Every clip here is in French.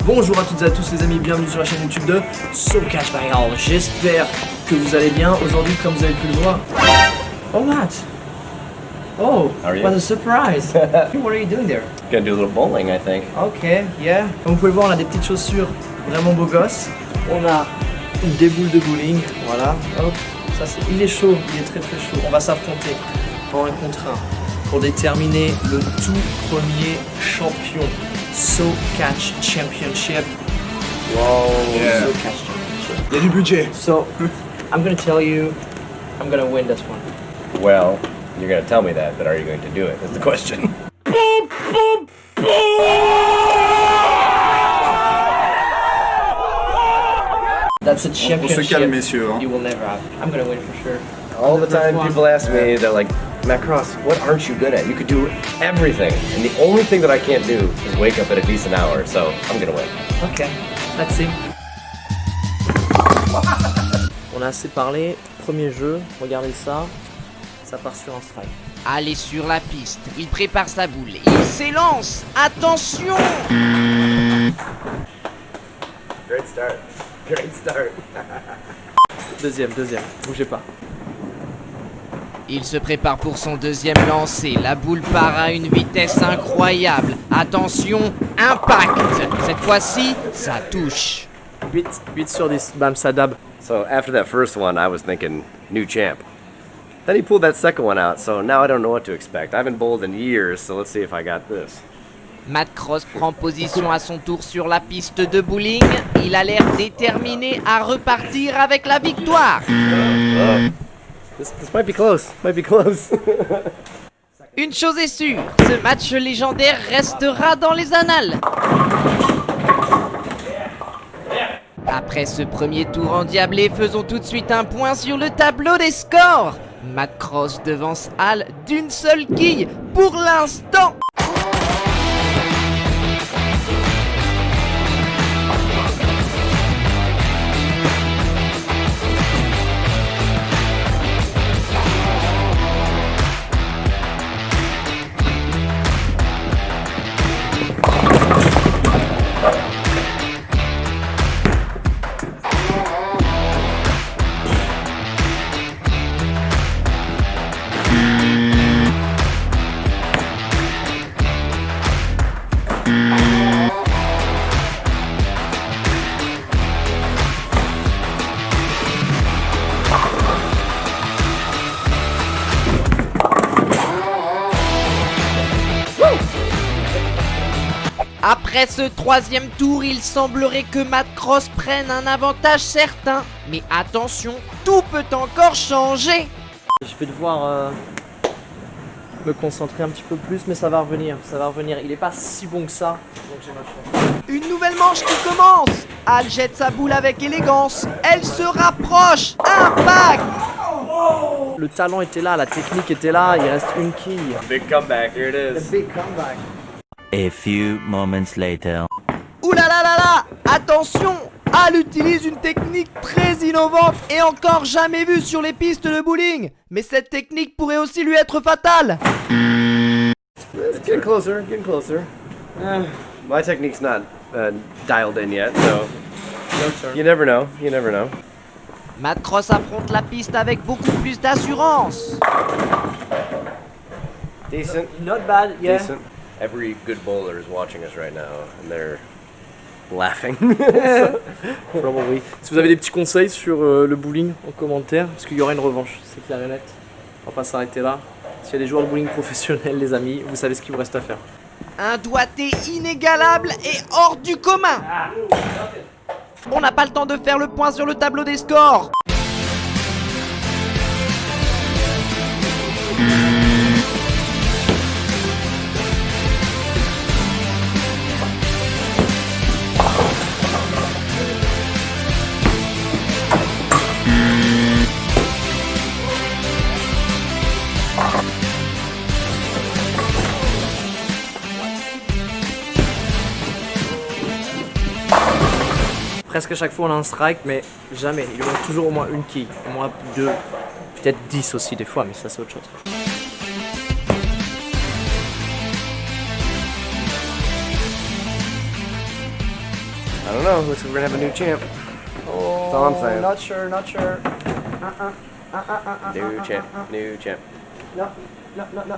Bonjour à toutes et à tous les amis, bienvenue sur la chaîne YouTube de So Catch by All. J'espère que vous allez bien. Aujourd'hui, comme vous avez pu le voir... Oh Matt! Oh, what a surprise! What are you doing there? Gonna do a little bowling, I think. Ok, yeah. Comme vous pouvez le voir, on a des petites chaussures vraiment beau gosse. On a des boules de bowling, voilà. Hop, ça c'est... Il est chaud, il est très très chaud. On va s'affronter en un contre un pour déterminer le tout premier champion. So Catch Championship. Whoa. Yeah. So Catch Championship. Il y a du budget. So, I'm gonna tell you, I'm gonna win this one. Well, you're gonna tell me that, but are you going to do it? That's the question. That's a On se championship calme, messieurs. Hein. you will never have. I'm gonna win for sure. All the time people ask me, they're like, Matt Cross, what aren't you good at? You could do everything. And the only thing that I can't do is wake up at a decent hour, so I'm gonna win. Ok, let's see. On a assez parlé. Premier jeu, regardez ça. Ça part sur un strike. Allez sur la piste, il prépare sa boule, il s'élance, attention! Great start. Great start. Deuxième, bougez pas. Il se prépare pour son deuxième lancer, la boule part à une vitesse incroyable, attention, impact! Cette fois-ci, ça touche. 8 sur 10, bam, ça dab. So after that first one, I was thinking, new champ. Then he pulled that second one out, so now I don't know what to expect. I haven't bowled in years, so let's see if I got this. Matt Cross prend position à son tour sur la piste de bowling. Il a l'air déterminé à repartir avec la victoire. This might be close. Might be close. Une chose est sûre, ce match légendaire restera dans les annales. Après ce premier tour endiablé, faisons tout de suite un point sur le tableau des scores. Matt Cross devance Al d'une seule quille pour l'instant. Après ce troisième tour, il semblerait que Matt Cross prenne un avantage certain. Mais attention, tout peut encore changer. Je vais devoir me concentrer un petit peu plus, mais ça va revenir, Il est pas si bon que ça, donc j'ai ma chance. Une nouvelle manche qui commence. Al jette sa boule avec élégance. Elle se rapproche. Impact. Le talent était là, la technique était là, il reste une quille. Big comeback, here it is. Big comeback. A few moments later. Ouh là là là là. Attention, Al utilise une technique très innovante et encore jamais vue sur les pistes de bowling. Mais cette technique pourrait aussi lui être fatale. It's getting closer, getting closer. My technique's not dialed in yet, so you never know. You never know. Matt Cross affronte la piste avec beaucoup plus d'assurance. Decent. Not bad, yeah. Decent. Every good bowler is watching us right now, and they're laughing. Probably. Si vous avez des petits conseils sur le bowling en commentaire, parce qu'il y aura une revanche, c'est clair et net. On va pas s'arrêter là. S'il y a des joueurs de bowling professionnels, les amis, vous savez ce qu'il vous reste à faire. Un doigté inégalable et hors du commun. On n'a pas le temps de faire le point sur le tableau des scores. Presque à chaque fois on a un strike, mais jamais. Il lui manque toujours au moins une quille, au moins 2, peut-être 10 aussi des fois, mais ça c'est autre chose. I don't know. Looks like we're gonna have a new champ. That's all I'm saying. Not sure, not sure. New champ. No, no, no, no.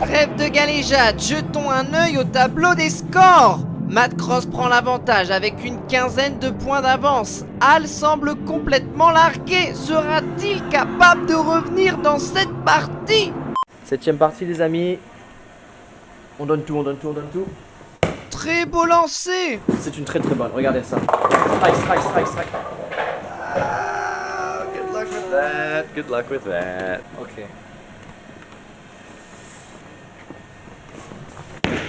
Trêve de galéjade, jetons un œil au tableau des scores. Mad Cross prend l'avantage avec une quinzaine de points d'avance. Al semble complètement largué. Sera-t-il capable de revenir dans cette partie? 7ème partie les amis. On donne tout, on donne tout, on donne tout. Très beau lancer. C'est une très très bonne, regardez ça. Strike, strike, strike, strike. Good luck with that. Good luck with that. Ok.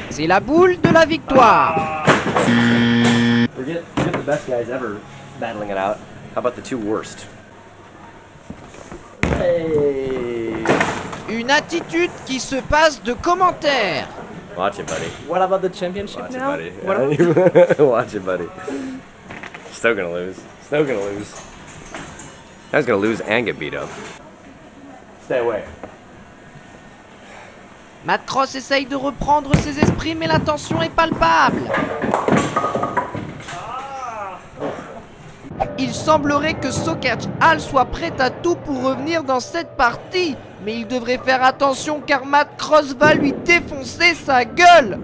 C'est la boule de la victoire. Forget the best guys ever battling it out. How about the two worst? Hey. Une attitude qui se passe de commentaires. Watch it, buddy. What about the championship Watch now? it, What buddy. about- Watch it, buddy. Still gonna lose. Still gonna lose. I was gonna lose and get beat up. Stay away. Mad Cross essaye de reprendre ses esprits, mais la tension est palpable. Il semblerait que Sokach Al soit prêt à tout pour revenir dans cette partie. Mais il devrait faire attention car Mad Cross va lui défoncer sa gueule.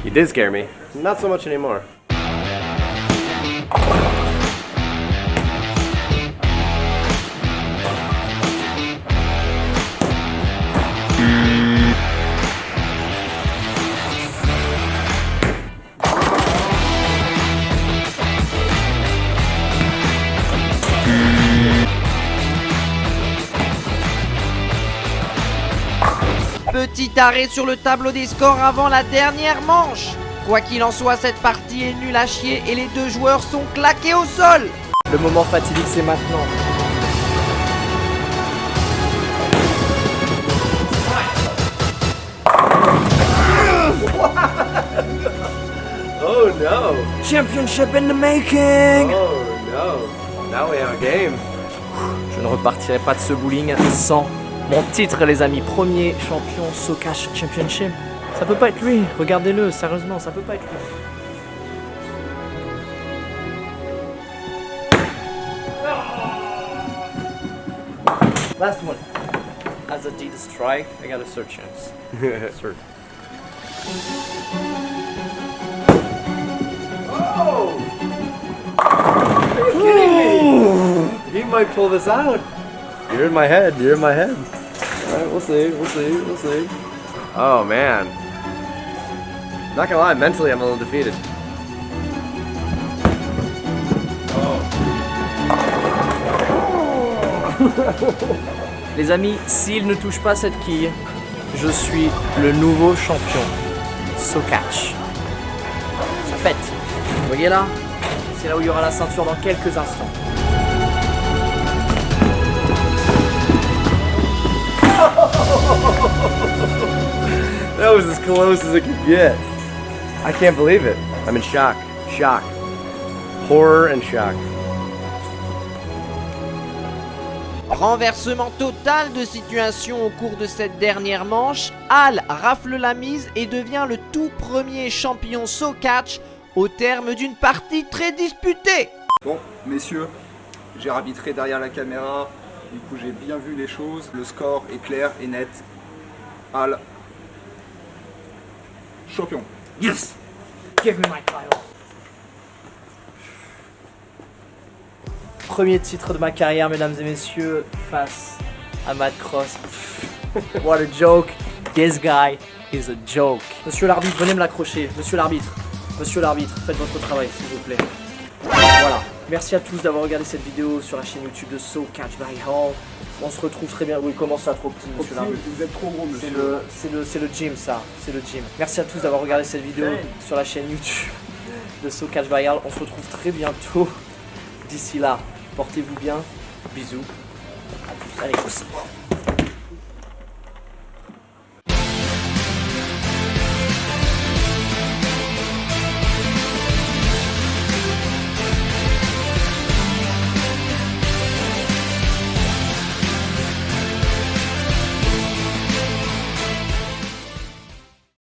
You did scare me. Not so much anymore. Petit arrêt sur le tableau des scores avant la dernière manche. Quoi qu'il en soit, cette partie est nulle à chier et les deux joueurs sont claqués au sol. Le moment fatidique c'est maintenant. Oh no! Championship in the making. Oh no! Now we have a game. Je ne repartirai pas de ce bowling sans mon titre les amis. Premier champion Sokach Championship. Ça peut pas être lui, regardez-le, sérieusement, ça peut pas être lui. Last one. As I did a strike, I got a third chance. Sir. Are you kidding me? He might pull this out. You're in my head. You're in my head. All right, we'll see. We'll see. We'll see. Oh man. Not gonna lie, mentally I'm a little defeated. Les amis, s'il ne touche pas cette quille, je suis le nouveau champion. Sokach. Ça pète. Vous voyez là? C'est là où il y aura la ceinture dans quelques instants. That was as close as it could get. I can't believe it. I'm in shock. Shock. Horror and shock. Renversement total de situation au cours de cette dernière manche. Al rafle la mise et devient le tout premier champion Sokach au terme d'une partie très disputée. Bon, messieurs, j'ai arbitré derrière la caméra, du coup j'ai bien vu les choses, le score est clair et net. Al, champion. Yes! Give me my title. Premier titre de ma carrière, mesdames et messieurs, face à Mad Cross. What a joke. This guy is a joke. Monsieur l'arbitre, venez me l'accrocher. Monsieur l'arbitre, faites votre travail, s'il vous plaît. Voilà. Merci à tous d'avoir regardé cette vidéo sur la chaîne YouTube de Sokach by Hall. On se retrouve très bien. Oui, comment ça, trop petit, monsieur l'arbitre? Vous êtes trop gros, monsieur. C'est le gym, ça. C'est le gym. Merci à tous d'avoir regardé cette vidéo sur la chaîne YouTube de Sokach by Hall. On se retrouve très bientôt. D'ici là, portez-vous bien. Bisous. À tous. Allez, tous.